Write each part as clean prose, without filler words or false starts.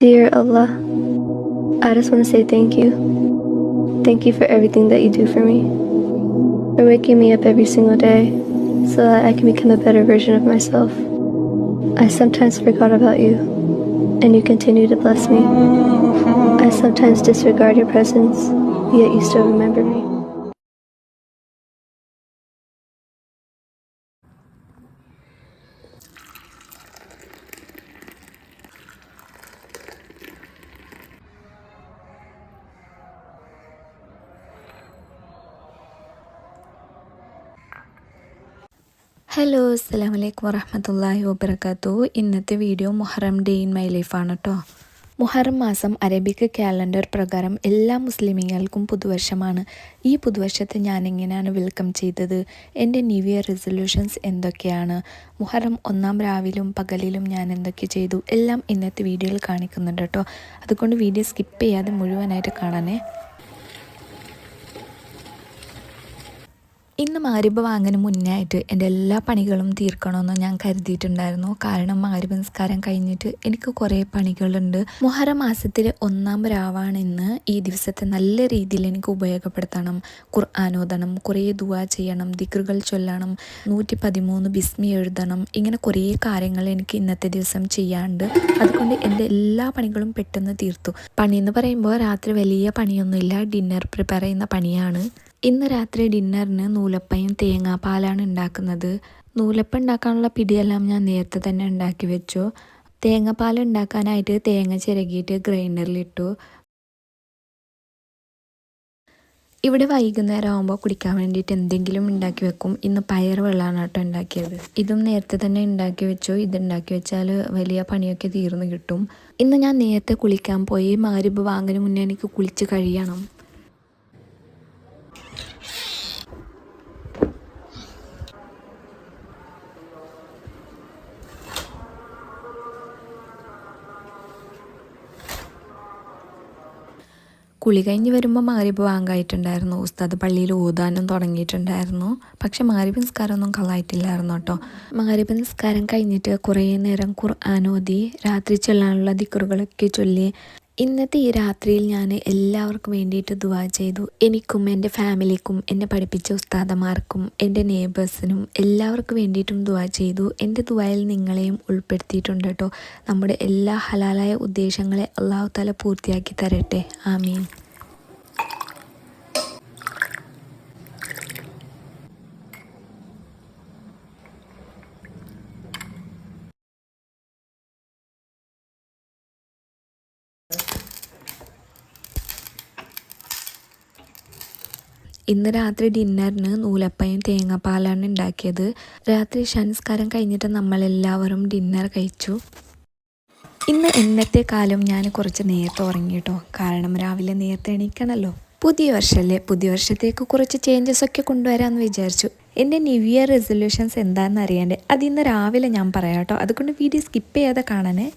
Dear Allah, I just want to say thank you. Thank you for everything that you do for me. For waking me up every single day so that I can become a better version of myself. I sometimes forgot about you, and you continue to bless me. I sometimes disregard your presence, yet you still remember me. Hello അസ്സലാമു അലൈക്കും വറഹ്മത്തുള്ളാഹി വബറകാതുഹു. ഇന്നത്തെ video Muharram day in my ലൈഫാണ് കേട്ടോ. മുഹറം മാസം Arabic calendar പ്രകാരം എല്ലാ മുസ്ലിമീങ്ങൾക്കും പുതുവർഷമാണ്. ഈ പുതുവർഷത്തെ ഞാൻ എങ്ങനെയാണ് വെൽക്കം ചെയ്തത്, എൻ്റെ ന്യൂ ഇയർ റെസൊല്യൂഷൻസ് എന്തൊക്കെയാണ്, മുഹറം 1 രാവിലും പകലിലും ഞാൻ എന്തൊക്കെ ചെയ്തു, എല്ലാം ഇന്നത്തെ വീഡിയോയിൽ കാണിക്കുന്നുണ്ട് കേട്ടോ. അതുകൊണ്ട് വീഡിയോ സ്കിപ്പ് ചെയ്യാതെ മുഴുവനായിട്ട് കാണണേ. ഇന്ന് മഗ്‌രിബ് വാങ്ങുന്നതിന് മുന്നേ ആയിട്ട് എൻ്റെ എല്ലാ പണികളും തീർക്കണമെന്ന് ഞാൻ കരുതിയിട്ടുണ്ടായിരുന്നു. കാരണം മഗ്‌രിബ് നിസ്കാരം കഴിഞ്ഞിട്ട് എനിക്ക് കുറേ പണികളുണ്ട്. മുഹറം മാസത്തിലെ 1 രാവാണ് ഇന്ന്. ഈ ദിവസത്തെ നല്ല രീതിയിൽ എനിക്ക് ഉപയോഗപ്പെടുത്തണം. ഖുർആൻ ഓതണം, കുറേ ദുആ ചെയ്യണം, ദിക്റുകൾ ചൊല്ലണം, 113 ബിസ്മി എഴുതണം. ഇങ്ങനെ കുറേ കാര്യങ്ങൾ എനിക്ക് ഇന്നത്തെ ദിവസം ചെയ്യാനുണ്ട്. അതുകൊണ്ട് എൻ്റെ എല്ലാ പണികളും പെട്ടെന്ന് തീർത്തു. പണി എന്ന് പറയുമ്പോൾ രാത്രി വലിയ പണിയൊന്നുമില്ല, ഡിന്നർ പ്രിപ്പയർ ചെയ്യുന്ന പണിയാണ്. ഇന്ന് രാത്രി ഡിന്നറിന് നൂലപ്പയും തേങ്ങാപ്പാലാണ് ഉണ്ടാക്കുന്നത്. നൂലപ്പം ഉണ്ടാക്കാനുള്ള പിടിയെല്ലാം ഞാൻ നേരത്തെ തന്നെ ഉണ്ടാക്കി വെച്ചു. തേങ്ങാപ്പാൽ ഉണ്ടാക്കാനായിട്ട് തേങ്ങ ചിരകിയിട്ട് ഗ്രൈൻഡറിലിട്ടു. ഇവിടെ വൈകുന്നേരം ആകുമ്പോൾ കുടിക്കാൻ വേണ്ടിയിട്ട് എന്തെങ്കിലും ഉണ്ടാക്കി വെക്കും. ഇന്ന് പയർ വെള്ളമാണ് കേട്ടോ ഉണ്ടാക്കിയത്. ഇതും നേരത്തെ തന്നെ ഉണ്ടാക്കി വെച്ചു. ഇതുണ്ടാക്കി വെച്ചാൽ വലിയ പണിയൊക്കെ തീർന്നു കിട്ടും. ഇന്ന് ഞാൻ നേരത്തെ കുളിക്കാൻ പോയി. മഗ്‌രിബ് വാങ്ങുന്നതിന് മുന്നേ എനിക്ക് കുളിച്ച് കഴിയണം. കുളി കഴിഞ്ഞ് വരുമ്പോൾ മഗ്‌രിബ് വാങ്കായിട്ടുണ്ടായിരുന്നു. ഉസ്താദ് പള്ളിയിൽ ഓതാനും തുടങ്ങിയിട്ടുണ്ടായിരുന്നു. പക്ഷെ മഗ്‌രിബ് നിസ്കാരമൊന്നും കളായിട്ടില്ലായിരുന്നു കേട്ടോ. മഗ്‌രിബ് നിസ്കാരം കഴിഞ്ഞിട്ട് കുറേ നേരം ഖുർആൻ ഓതി, രാത്രി ചൊല്ലാനുള്ള ദിക്റുകളൊക്കെ ചൊല്ലി. ഇന്നത്തെ ഈ രാത്രിയിൽ ഞാൻ എല്ലാവർക്കും വേണ്ടിയിട്ട് ദുആ ചെയ്തു. എനിക്കും എൻ്റെ ഫാമിലിക്കും, എന്നെ പഠിപ്പിച്ച ഉസ്താദമാർക്കും, എൻ്റെ നെയ്ബേഴ്സിനും എല്ലാവർക്കും വേണ്ടിയിട്ടും ദുആ ചെയ്തു. എൻ്റെ ദുആയിൽ നിങ്ങളെയും ഉൾപ്പെടുത്തിയിട്ടുണ്ട് കേട്ടോ. നമ്മുടെ എല്ലാ ഹലാലായ ഉദ്ദേശങ്ങളെ അല്ലാഹു തആല പൂർത്തിയാക്കി തരട്ടെ. ആമീൻ. ഇന്ന് രാത്രി ഡിന്നറിന് നൂലപ്പയും തേങ്ങാപ്പാലാണ് ഉണ്ടാക്കിയത്. രാത്രി ഇശാനിസ്കാരം കഴിഞ്ഞിട്ട് നമ്മളെല്ലാവരും ഡിന്നർ കഴിച്ചു. ഇന്ന് എന്നത്തെക്കാളും ഞാൻ കുറച്ച് നേരത്തെ ഉറങ്ങി കേട്ടോ. കാരണം രാവിലെ നേരത്തെ എണീക്കണമല്ലോ. പുതിയ വർഷമല്ലേ, പുതിയ വർഷത്തേക്ക് കുറച്ച് ചേഞ്ചസ് ഒക്കെ കൊണ്ടുവരാമെന്ന് വിചാരിച്ചു. എൻ്റെ ന്യൂ ഇയർ റെസൊല്യൂഷൻസ് എന്താണെന്ന് അറിയാണ്ട് അതിന്ന് രാവിലെ ഞാൻ പറയാം കേട്ടോ. അതുകൊണ്ട് വീഡിയോ സ്കിപ്പ് ചെയ്യാതെ കാണണേ.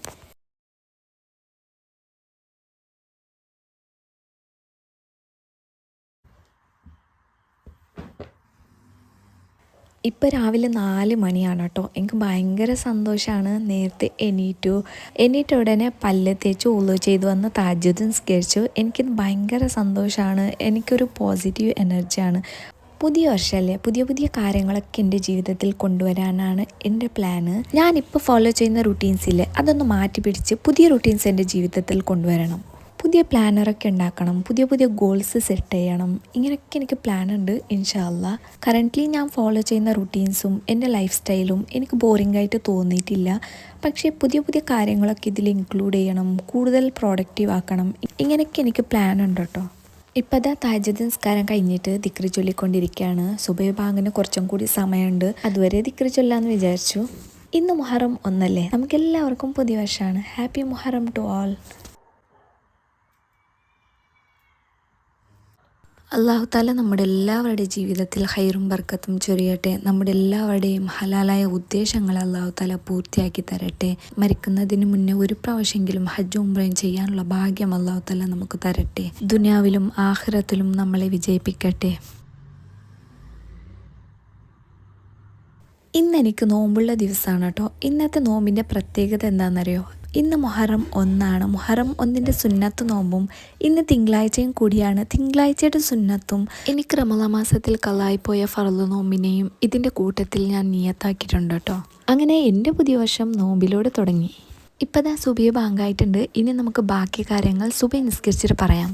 ഇപ്പോൾ രാവിലെ 4 മണിയാണ് കേട്ടോ. എനിക്ക് ഭയങ്കര സന്തോഷമാണ്. നേരത്തെ എണീറ്റ ഉടനെ പല്ല് തേച്ച് ഉളു ചെയ്ത് വന്ന് തഹജ്ജുദ് നിസ്കരിച്ചു. എനിക്കിത് ഭയങ്കര സന്തോഷമാണ്. എനിക്കൊരു പോസിറ്റീവ് എനർജിയാണ്. പുതിയ വർഷമല്ലേ, പുതിയ പുതിയ കാര്യങ്ങളൊക്കെ എൻ്റെ ജീവിതത്തിൽ കൊണ്ടുവരാനാണ് എൻ്റെ പ്ലാന്. ഞാനിപ്പോൾ ഫോളോ ചെയ്യുന്ന റുട്ടീൻസില്ലേ, അതൊന്ന് മാറ്റി പിടിച്ച് പുതിയ റുട്ടീൻസ് എൻ്റെ ജീവിതത്തിൽ കൊണ്ടുവരണം. പുതിയ പ്ലാനറൊക്കെ ഉണ്ടാക്കണം, പുതിയ പുതിയ ഗോൾസ് സെറ്റ് ചെയ്യണം. ഇങ്ങനെയൊക്കെ എനിക്ക് പ്ലാനുണ്ട് ഇൻഷാ അല്ലാ. കറൻ്റ്ലി ഞാൻ ഫോളോ ചെയ്യുന്ന റുട്ടീൻസും എൻ്റെ ലൈഫ് സ്റ്റൈലും എനിക്ക് ബോറിംഗ് ആയിട്ട് തോന്നിയിട്ടില്ല. പക്ഷേ പുതിയ പുതിയ കാര്യങ്ങളൊക്കെ ഇതിൽ ഇൻക്ലൂഡ് ചെയ്യണം, കൂടുതൽ പ്രോഡക്റ്റീവ് ആക്കണം. ഇങ്ങനെയൊക്കെ എനിക്ക് പ്ലാൻ ഉണ്ട് കേട്ടോ. ഇപ്പോൾ അതാ തഹജ്ജുദ് നിസ്കാരം കഴിഞ്ഞിട്ട് ദിക്റ് ചൊല്ലിക്കൊണ്ടിരിക്കുകയാണ്. സുബഹി ബാങ്കിന് കുറച്ചും കൂടി സമയമുണ്ട്. അതുവരെ ദിക്റ് ചൊല്ലാമെന്ന് വിചാരിച്ചു. ഇന്ന് മുഹറം 1 നമുക്കെല്ലാവർക്കും പുതിയ വർഷമാണ്. Happy Muharram to all. അല്ലാഹു തആല നമ്മുടെ എല്ലാവരുടെയും ജീവിതത്തിൽ ഖൈറും ബർക്കത്തും ചൊരിയട്ടെ. നമ്മുടെ എല്ലാവരുടെയും ഹലാലായ ഉദ്ദേശങ്ങൾ അല്ലാഹു തആല പൂർത്തിയാക്കി തരട്ടെ. മരിക്കുന്നതിന് മുന്നേ ഒരു പ്രാവശ്യമെങ്കിലും ഹജ്ജും ഉംറയും ചെയ്യാനുള്ള ഭാഗ്യം അല്ലാഹു തആല നമുക്ക് തരട്ടെ. ദുനിയാവിലും ആഖിറത്തിലും നമ്മളെ വിജയിപ്പിക്കട്ടെ. ഇന്ന് എനിക്ക് നോമ്പുള്ള ദിവസമാണ് കേട്ടോ. ഇന്നത്തെ നോമ്പിൻ്റെ പ്രത്യേകത എന്താണെന്നറിയോ? ഇന്ന് മുഹറം 1 മുഹറം 1 സുന്നത്ത് നോമ്പും ഇന്ന് തിങ്കളാഴ്ചയും കൂടിയാണ്. തിങ്കളാഴ്ചയുടെ സുന്നത്തും എനിക്ക് റമളാൻ മാസത്തിൽ കളായിപ്പോയ ഫർള് നോമ്പിനെയും ഇതിൻ്റെ കൂട്ടത്തിൽ ഞാൻ നിയത്താക്കിയിട്ടുണ്ട് കേട്ടോ. അങ്ങനെ എൻ്റെ പുതിയ വർഷം നോമ്പിലൂടെ തുടങ്ങി. ഇപ്പോൾ ദാ സുബഹി ബാങ്കായിട്ടുണ്ട്. ഇനി നമുക്ക് ബാക്കി കാര്യങ്ങൾ സുബഹി നിസ്കരിച്ചിട്ട് പറയാം.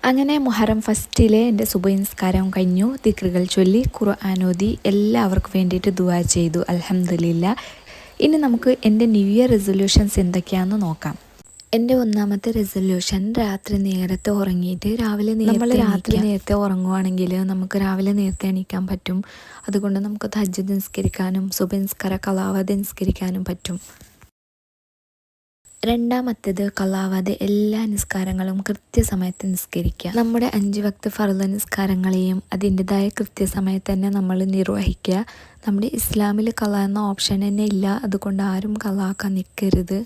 അങ്ങനെ മുഹറം ഫസ്റ്റിലെ എൻ്റെ സുബഹി നിസ്കാരം കഴിഞ്ഞു. ദിക്റുകൾ ചൊല്ലി ഖുർആൻ ഓതി എല്ലാവർക്കും വേണ്ടിയിട്ട് ദുആ ചെയ്തു. അൽഹംദുലില്ലാ. ഇനി നമുക്ക് എൻ്റെ ന്യൂ ഇയർ റെസൊല്യൂഷൻസ് എന്തൊക്കെയാണെന്ന് നോക്കാം. എൻ്റെ ഒന്നാമത്തെ റെസൊല്യൂഷൻ രാത്രി നേരത്തെ ഉറങ്ങിയിട്ട് രാവിലെ നമ്മൾ രാത്രി നേരത്തെ ഉറങ്ങുവാണെങ്കിൽ നമുക്ക് രാവിലെ നേരത്തെ എണീക്കാൻ പറ്റും. അതുകൊണ്ട് നമുക്ക് തഹജ്ജുദ് നിസ്കരിക്കാനും സുബഹി നിസ്കാരം ഖളാവാതെ നിസ്കരിക്കാനും പറ്റും. രണ്ടാമത്തേത് ഖളാവാതെ എല്ലാ നിസ്കാരങ്ങളും കൃത്യസമയത്ത് നിസ്കരിക്കുക. നമ്മുടെ 5 വക്ത് ഫർള് നിസ്കാരങ്ങളെയും അതിൻ്റെതായ കൃത്യസമയത്ത് തന്നെ നമ്മൾ നിർവഹിക്കുക. നമ്മുടെ ഇസ്ലാമിൽ ഖളാ എന്ന ഓപ്ഷൻ തന്നെ ഇല്ല. അതുകൊണ്ട് ആരും ഖളാക്കാൻ നിൽക്കരുത്.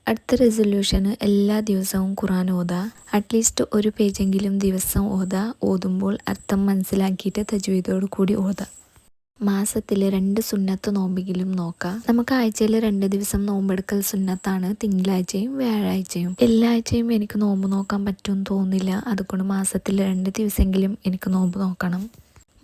അടുത്ത റെസൊല്യൂഷന് എല്ലാ ദിവസവും ഖുർആൻ ഓതുക. അറ്റ്ലീസ്റ്റ് ഒരു പേജെങ്കിലും ദിവസം ഓതുമ്പോൾ അർത്ഥം മനസ്സിലാക്കിയിട്ട് തജ്വീദോട് കൂടി ഓതുക. മാസത്തിൽ 2 സുന്നത്ത് നോമ്പെങ്കിലും നോക്കുക. നമുക്ക് ആഴ്ചയിൽ 2 ദിവസം നോമ്പെടുക്കൽ സുന്നത്താണ്, തിങ്കളാഴ്ചയും വ്യാഴാഴ്ചയും. എല്ലാ ആഴ്ചയും എനിക്ക് നോമ്പ് നോക്കാൻ പറ്റുമെന്ന് തോന്നുന്നില്ല. അതുകൊണ്ട് മാസത്തിൽ 2 ദിവസമെങ്കിലും എനിക്ക് നോമ്പ് നോക്കണം.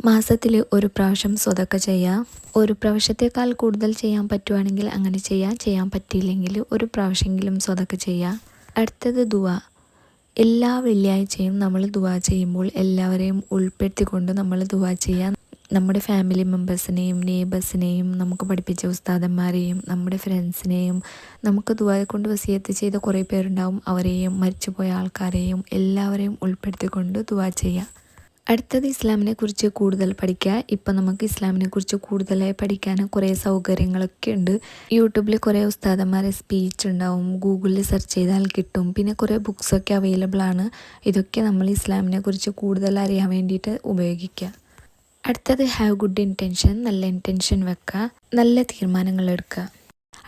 മാസത്തിൽ ഒരു പ്രാവശ്യം സ്വതക്ക ചെയ്യുക. ഒരു പ്രാവശ്യത്തേക്കാൾ കൂടുതൽ ചെയ്യാൻ പറ്റുവാണെങ്കിൽ അങ്ങനെ ചെയ്യാൻ പറ്റിയില്ലെങ്കിൽ ഒരു പ്രാവശ്യമെങ്കിലും സ്വതക്ക ചെയ്യുക. അടുത്തത് ദുആ. എല്ലാ വെള്ളിയാഴ്ചയും നമ്മൾ ദുആ ചെയ്യുമ്പോൾ എല്ലാവരെയും ഉൾപ്പെടുത്തിക്കൊണ്ട് നമ്മൾ ദുആ ചെയ്യുക. നമ്മുടെ ഫാമിലി മെമ്പേഴ്സിനെയും നെയ്ബേഴ്സിനെയും നമുക്ക് പഠിപ്പിച്ച ഉസ്താദന്മാരെയും നമ്മുടെ ഫ്രണ്ട്സിനെയും നമുക്ക് ദുആ കൊണ്ട് വസിയത്ത് ചെയ്ത കുറേ പേരുണ്ടാവും. അവരെയും മരിച്ചുപോയ ആൾക്കാരെയും എല്ലാവരെയും ഉൾപ്പെടുത്തിക്കൊണ്ട് ദുആ ചെയ്യുക. അടുത്തത് ഇസ്ലാമിനെ കുറിച്ച് കൂടുതൽ പഠിക്കുക. ഇപ്പം നമുക്ക് ഇസ്ലാമിനെ കുറിച്ച് കൂടുതലായി പഠിക്കാൻ കുറേ സൗകര്യങ്ങളൊക്കെ ഉണ്ട്. യൂട്യൂബിൽ കുറേ ഉസ്താദന്മാരെ സ്പീച്ച് ഉണ്ടാവും, ഗൂഗിളിൽ സെർച്ച് ചെയ്താൽ കിട്ടും. പിന്നെ കുറേ ബുക്സൊക്കെ അവൈലബിൾ ആണ്. ഇതൊക്കെ നമ്മൾ ഇസ്ലാമിനെ കുറിച്ച് കൂടുതൽ അറിയാൻ വേണ്ടിയിട്ട് ഉപയോഗിക്കുക. അടുത്തത് ഹാവ് ഗുഡ് ഇൻറ്റൻഷൻ. നല്ല ഇൻറ്റൻഷൻ വെക്കുക, നല്ല തീരുമാനങ്ങൾ എടുക്കുക.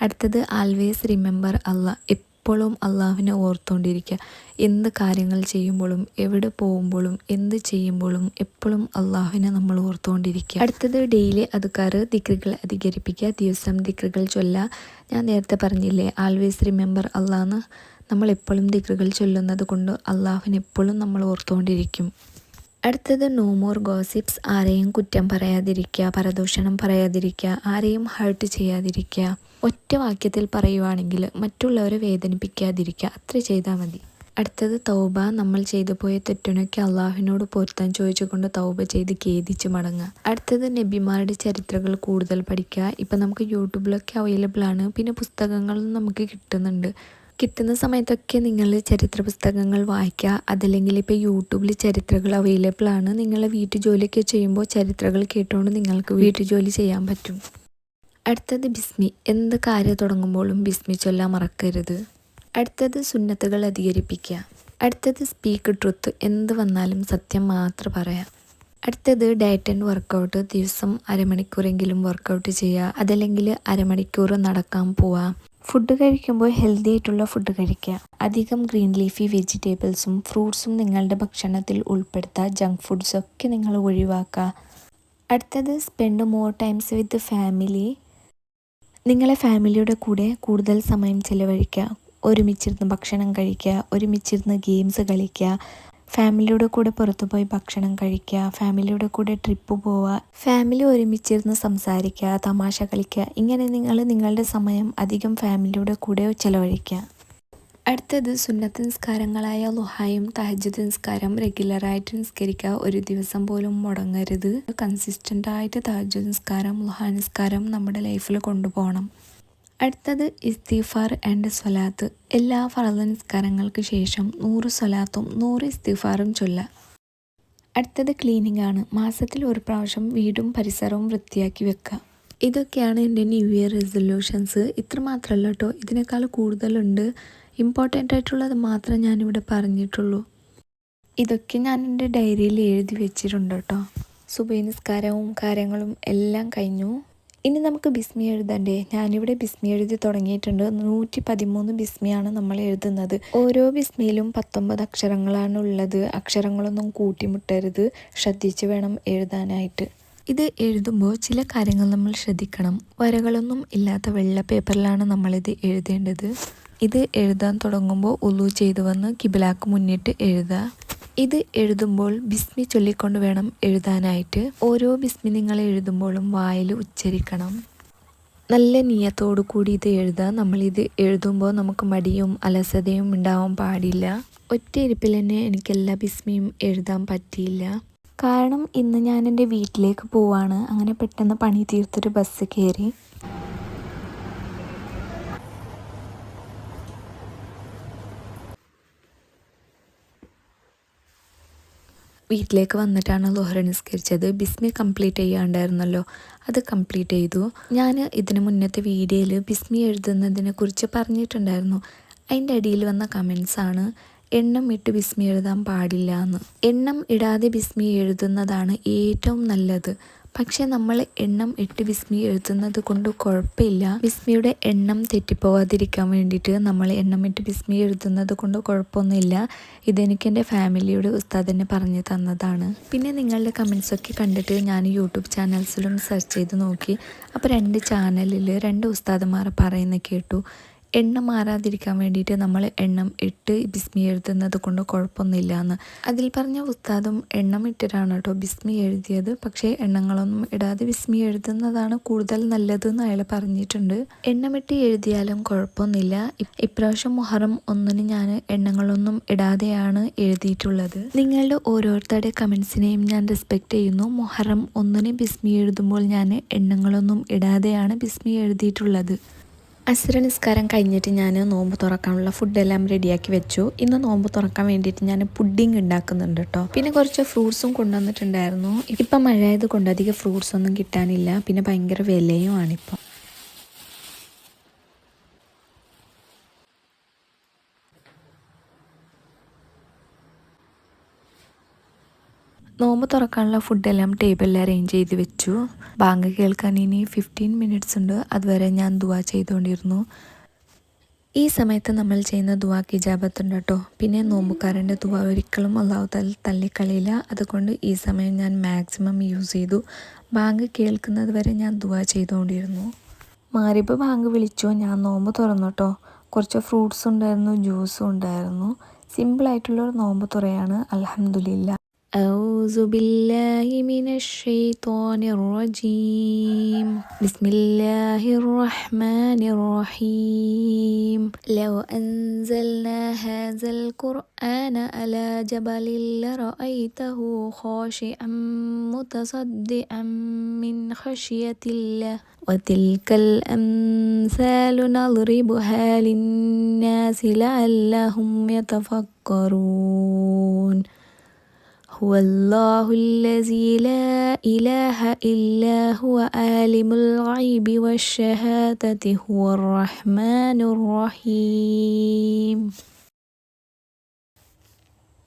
അടുത്തത് ആൾവേസ് റിമെമ്പർ അള്ളാഹ്. എപ്പോഴും അള്ളാഹുവിനെ ഓർത്തുകൊണ്ടിരിക്കുക. എന്ത് കാര്യങ്ങൾ ചെയ്യുമ്പോഴും എവിടെ പോകുമ്പോഴും എന്ത് ചെയ്യുമ്പോഴും എപ്പോഴും അള്ളാഹുവിനെ നമ്മൾ ഓർത്തുകൊണ്ടിരിക്കുക. അടുത്തത് ഡെയിലി അദ്കാർ, ദിക്റുകൾ അധികരിപ്പിക്കുക. ദിവസം ദിക്റുകൾ ചൊല്ലുക. ഞാൻ നേരത്തെ പറഞ്ഞില്ലേ ആൾവേസ് റിമെമ്പർ അള്ളാഹ്. നമ്മൾ എപ്പോഴും ദിക്റുകൾ ചൊല്ലുന്നത് കൊണ്ട് അള്ളാഹുവിനെ എപ്പോഴും നമ്മൾ ഓർത്തുകൊണ്ടിരിക്കും. അടുത്തത് നോ മോർ ഗോസിപ്സ്. ആരെയും കുറ്റം പറയാതിരിക്കുക, പരദൂഷണം പറയാതിരിക്കുക, ആരെയും ഹേർട്ട് ചെയ്യാതിരിക്കുക. ഒറ്റ വാക്യത്തിൽ പറയുവാണെങ്കിൽ മറ്റുള്ളവരെ വേദനിപ്പിക്കാതിരിക്കുക. അത്ര ചെയ്താൽ മതി. അടുത്തത് തൗബ. നമ്മൾ ചെയ്തു പോയ തെറ്റിനൊക്കെ അള്ളാഹുവിനോട് പൊരുത്തം ചോദിച്ചുകൊണ്ട് തൗബ ചെയ്ത് ഖേദിച്ച് മടങ്ങുക. അടുത്തത് നബിമാരുടെ ചരിത്രങ്ങൾ കൂടുതൽ പഠിക്കുക. ഇപ്പം നമുക്ക് യൂട്യൂബിലൊക്കെ അവൈലബിൾ ആണ്. പിന്നെ പുസ്തകങ്ങളും നമുക്ക് കിട്ടുന്നുണ്ട്. കിട്ടുന്ന സമയത്തൊക്കെ നിങ്ങൾ ചരിത്ര പുസ്തകങ്ങൾ വായിക്കുക. അതല്ലെങ്കിൽ ഇപ്പോൾ യൂട്യൂബിൽ ചരിത്രങ്ങൾ അവൈലബിൾ ആണ്. നിങ്ങൾ വീട്ടുജോലിയൊക്കെ ചെയ്യുമ്പോൾ ചരിത്രങ്ങൾ കേട്ടുകൊണ്ട് നിങ്ങൾക്ക് വീട്ടുജോലി ചെയ്യാൻ പറ്റും. അടുത്തത് ബിസ്മി. എന്ത് കാര്യം തുടങ്ങുമ്പോഴും ബിസ്മി ചൊല്ലാൻ മറക്കരുത്. അടുത്തത് സുന്നത്തുകൾ അധികരിപ്പിക്കുക. അടുത്തത് സ്പീക്ക് ട്രുത്ത്. എന്ത് വന്നാലും സത്യം മാത്രം പറയാം. അടുത്തത് ഡയറ്റ് ആൻഡ് വർക്കൗട്ട്. ദിവസം അരമണിക്കൂറെങ്കിലും വർക്കൗട്ട് ചെയ്യുക. അതല്ലെങ്കിൽ അരമണിക്കൂർ നടക്കാൻ പോവുക. ഫുഡ് കഴിക്കുമ്പോൾ ഹെൽത്തി ആയിട്ടുള്ള ഫുഡ് കഴിക്കുക. അധികം ഗ്രീൻ ലീഫി വെജിറ്റബിൾസും ഫ്രൂട്ട്സും നിങ്ങളുടെ ഭക്ഷണത്തിൽ ഉൾപ്പെടുത്തുക. ജങ്ക് ഫുഡ്സൊക്കെ നിങ്ങൾ ഒഴിവാക്കുക. അടുത്തത് spend more times with family. നിങ്ങളെ ഫാമിലിയുടെ കൂടെ കൂടുതൽ സമയം ചിലവഴിക്കുക. ഒരുമിച്ചിരുന്ന് ഭക്ഷണം കഴിക്കുക, ഒരുമിച്ചിരുന്ന് ഗെയിംസ് കളിക്കുക, ഫാമിലിയുടെ കൂടെ പുറത്തു പോയി ഭക്ഷണം കഴിക്കുക, ഫാമിലിയുടെ കൂടെ ട്രിപ്പ് പോവുക, ഫാമിലി ഒരുമിച്ചിരുന്ന് സംസാരിക്കുക, തമാശ കളിക്കുക. ഇങ്ങനെ നിങ്ങൾ നിങ്ങളുടെ സമയം അധികം ഫാമിലിയുടെ കൂടെ ചിലവഴിക്കുക. അടുത്തത് സുന്നത്ത് നിസ്കാരങ്ങളായ ളുഹായും തഹജ്ജുദ് നിസ്കാരം റെഗുലറായിട്ട് നിസ്കരിക്കുക. ഒരു ദിവസം പോലും മുടങ്ങരുത്. കൺസിസ്റ്റൻ്റായിട്ട് തഹജ്ജുദ് നിസ്കാരം ളുഹാ നിസ്കാരം നമ്മുടെ ലൈഫിൽ കൊണ്ടുപോകണം. അടുത്തത് ഇസ്തിഗ്ഫാർ ആൻഡ് സ്വലാത്ത്. എല്ലാ ഫർള് നിസ്കാരങ്ങൾക്ക് ശേഷം 100 സ്വലാത്തും 100 ഇസ്തിഗ്ഫാറും ചൊല്ലുക. അടുത്തത് ക്ലീനിങ് ആണ്. മാസത്തിൽ ഒരു പ്രാവശ്യം വീടും പരിസരവും വൃത്തിയാക്കി വെക്കുക. ഇതൊക്കെയാണ് എൻ്റെ ന്യൂ ഇയർ റെസൊല്യൂഷൻസ്. ഇത്ര മാത്രമല്ല കേട്ടോ, ഇതിനേക്കാൾ കൂടുതലുണ്ട്. ഇമ്പോർട്ടൻ്റ് ആയിട്ടുള്ളത് മാത്രമേ ഞാനിവിടെ പറഞ്ഞിട്ടുള്ളൂ. ഇതൊക്കെ ഞാൻ എൻ്റെ ഡയറിയിൽ എഴുതി വെച്ചിട്ടുണ്ട് കേട്ടോ. സുബഹി നിസ്കാരവും കാര്യങ്ങളും എല്ലാം കഴിഞ്ഞു. ഇനി നമുക്ക് ബിസ്മി എഴുതണ്ടേ? ഞാനിവിടെ ബിസ്മി എഴുതി തുടങ്ങിയിട്ടുണ്ട്. 113 ബിസ്മിയാണ് നമ്മൾ എഴുതുന്നത്. ഓരോ ബിസ്മിയിലും 19 അക്ഷരങ്ങളാണ് ഉള്ളത്. അക്ഷരങ്ങളൊന്നും കൂട്ടിമുട്ടരുത്, ശ്രദ്ധിച്ച് വേണം എഴുതാനായിട്ട്. ഇത് എഴുതുമ്പോൾ ചില കാര്യങ്ങൾ നമ്മൾ ശ്രദ്ധിക്കണം. വരകളൊന്നും ഇല്ലാത്ത വെള്ള പേപ്പറിലാണ് നമ്മളിത് എഴുതേണ്ടത്. ഇത് എഴുതാൻ തുടങ്ങുമ്പോൾ ഉളു ചെയ്തു വന്ന് കിബിലാക്ക് മുന്നിട്ട് എഴുതുക. ഇത് എഴുതുമ്പോൾ ബിസ്മി ചൊല്ലിക്കൊണ്ട് വേണം എഴുതാനായിട്ട്. ഓരോ ബിസ്മി നിങ്ങൾ എഴുതുമ്പോഴും വായിൽ ഉച്ചരിക്കണം. നല്ല നിയത്തോടു കൂടി ഇത് എഴുതുക. നമ്മളിത് എഴുതുമ്പോൾ നമുക്ക് മടിയും അലസതയും ഉണ്ടാവാൻ പാടില്ല. ഒറ്റ ഇരിപ്പിൽ തന്നെ എനിക്കെല്ലാ ബിസ്മിയും എഴുതാൻ പറ്റിയില്ല. കാരണം ഇന്ന് ഞാൻ എൻ്റെ വീട്ടിലേക്ക് പോവാണ്. അങ്ങനെ പെട്ടെന്ന് പണി തീർത്തൊരു ബസ് കയറി. വീട്ടിലേക്ക് വന്നിട്ടാണ് ളുഹർ നിസ്കരിച്ചത്. ബിസ്മി കംപ്ലീറ്റ് ചെയ്യാണ്ടായിരുന്നല്ലോ, അത് കംപ്ലീറ്റ് ചെയ്തു. ഞാൻ ഇതിന് മുന്നത്തെ വീഡിയോയിൽ ബിസ്മി എഴുതുന്നതിനെ കുറിച്ച് പറഞ്ഞിട്ടുണ്ടായിരുന്നു. അതിൻ്റെ അടിയിൽ വന്ന കമൻസാണ് എണ്ണം ഇട്ട് ബിസ്മി എഴുതാൻ പാടില്ല എന്ന്. എണ്ണം ഇടാതെ ബിസ്മി എഴുതുന്നതാണ് ഏറ്റവും നല്ലത്. പക്ഷെ നമ്മൾ എണ്ണം ഇട്ട് ബിസ്മി എഴുതുന്നത് കൊണ്ട് കുഴപ്പമില്ല. ബിസ്മിയുടെ എണ്ണം തെറ്റിപ്പോവാതിരിക്കാൻ വേണ്ടിയിട്ട് നമ്മൾ എണ്ണം ഇട്ട് ബിസ്മി എഴുതുന്നത് കൊണ്ട് കുഴപ്പമൊന്നുമില്ല. ഇതെനിക്ക് എൻ്റെ ഫാമിലിയുടെ ഉസ്താദ് തന്നെ പറഞ്ഞു തന്നതാണ്. പിന്നെ നിങ്ങളുടെ കമൻസൊക്കെ കണ്ടിട്ട് ഞാൻ യൂട്യൂബ് ചാനൽസിലും സെർച്ച് ചെയ്ത് നോക്കി. അപ്പോൾ 2 ചാനലിൽ 2 ഉസ്താദന്മാർ പറയുന്നത് കേട്ടു. എണ്ണം മാറാതിരിക്കാൻ വേണ്ടിയിട്ട് നമ്മൾ എണ്ണം ഇട്ട് ബിസ്മി എഴുതുന്നത് കൊണ്ട് കുഴപ്പമൊന്നുമില്ല എന്ന്. അതിൽ പറഞ്ഞ ഉസ്താദും എണ്ണം ഇട്ടിട്ടാണ് കേട്ടോ ബിസ്മി എഴുതിയത്. പക്ഷേ എണ്ണങ്ങളൊന്നും ഇടാതെ ബിസ്മി എഴുതുന്നതാണ് കൂടുതൽ നല്ലതെന്ന് അയാൾ പറഞ്ഞിട്ടുണ്ട്. എണ്ണമിട്ട് എഴുതിയാലും കുഴപ്പമൊന്നുമില്ല. ഇപ്രാവശ്യം മുഹറം 1 ഞാൻ എണ്ണങ്ങളൊന്നും ഇടാതെയാണ് എഴുതിയിട്ടുള്ളത്. നിങ്ങളുടെ ഓരോരുത്തരുടെ കമൻസിനെയും ഞാൻ റെസ്പെക്റ്റ് ചെയ്യുന്നു. മുഹറം 1 ബിസ്മി എഴുതുമ്പോൾ ഞാൻ എണ്ണങ്ങളൊന്നും ഇടാതെയാണ് ബിസ്മി എഴുതിയിട്ടുള്ളത്. അസ്ര നിസ്കാരം കഴിഞ്ഞിട്ട് ഞാൻ നോമ്പ് തുറക്കാനുള്ള ഫുഡെല്ലാം റെഡിയാക്കി വെച്ചു. ഇന്ന് നോമ്പ് തുറക്കാൻ വേണ്ടിയിട്ട് ഞാൻ പുഡിങ് ഉണ്ടാക്കുന്നുണ്ട് കേട്ടോ. പിന്നെ കുറച്ച് ഫ്രൂട്ട്സും കൊണ്ടുവന്നിട്ടുണ്ടായിരുന്നു. ഇപ്പം മഴയായത് കൊണ്ട് അധികം ഫ്രൂട്ട്സ് ഒന്നും കിട്ടാനില്ല. പിന്നെ ഭയങ്കര വിലയുമാണിപ്പോൾ. നോമ്പ് തുറക്കാനുള്ള ഫുഡെല്ലാം ടേബിളിൽ അറേഞ്ച് ചെയ്ത് വെച്ചു. ബാങ്ക് കേൾക്കാൻ ഇനി 15 മിനിറ്റ്സ് ഉണ്ട്. അതുവരെ ഞാൻ ദുആ ചെയ്തുകൊണ്ടിരുന്നു. ഈ സമയത്ത് നമ്മൾ ചെയ്യുന്ന ദുആക്ക് ഇജാബത്തുണ്ട് കേട്ടോ. പിന്നെ നോമ്പുകാരൻ്റെ ദുആ ഒരിക്കലും അല്ലാഹു തള്ളിക്കളയില്ല. അതുകൊണ്ട് ഈ സമയം ഞാൻ മാക്സിമം യൂസ് ചെയ്തു. ബാങ്ക് കേൾക്കുന്നത് വരെ ഞാൻ ദുആ ചെയ്തുകൊണ്ടിരുന്നു. മഗ്‌രിബ് ബാങ്ക് വിളിച്ചു. ഞാൻ നോമ്പ് തുറന്നു കേട്ടോ. കുറച്ച് ഫ്രൂട്ട്സ് ഉണ്ടായിരുന്നു, ജ്യൂസും ഉണ്ടായിരുന്നു. സിമ്പിളായിട്ടുള്ളൊരു നോമ്പ് തുറയാണ്. അൽഹംദുലില്ലാ. أعوذ بالله من الشيطان الرجيم. بسم الله الرحمن الرحيم. لو أنزلنا هذا القرآن على جبل لرأيته خاشعا متصدعا من خشية الله وتلك الأمثال نضربها للناس لعلهم يتفكرون. هو الله الذي لا إله إلا هو عالم الغيب والشهادة هو الرحمن الرحيم.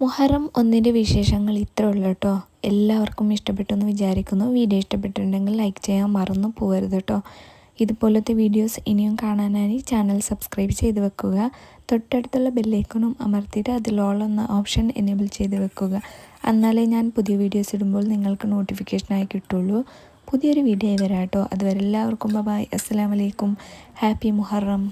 മുഹറം 1 വിശേഷങ്ങൾ ഇത്ര ഉള്ളൂ കേട്ടോ. എല്ലാവർക്കും ഇഷ്ടപ്പെട്ടെന്ന് വിചാരിക്കുന്നു. വീഡിയോ ഇഷ്ടപ്പെട്ടിട്ടുണ്ടെങ്കിൽ ലൈക്ക് ചെയ്യാൻ മറന്നു പോകരുത് കേട്ടോ. ഇതുപോലത്തെ വീഡിയോസ് ഇനിയും കാണാനായി ചാനൽ സബ്സ്ക്രൈബ് ചെയ്ത് വെക്കുക. തൊട്ടടുത്തുള്ള ബെല്ലൈക്കണും അമർത്തിയിട്ട് അതിൽ ഓൾ എന്ന ഓപ്ഷൻ എനേബിൾ ചെയ്ത് വെക്കുക. എന്നാലേ ഞാൻ പുതിയ വീഡിയോസ് ഇടുമ്പോൾ നിങ്ങൾക്ക് നോട്ടിഫിക്കേഷനായി കിട്ടുള്ളൂ. പുതിയൊരു വീഡിയോ വരാം കേട്ടോ. അതുവരെ എല്ലാവർക്കും ബൈ. അസ്സലാമു അലൈക്കും. ഹാപ്പി മുഹറം.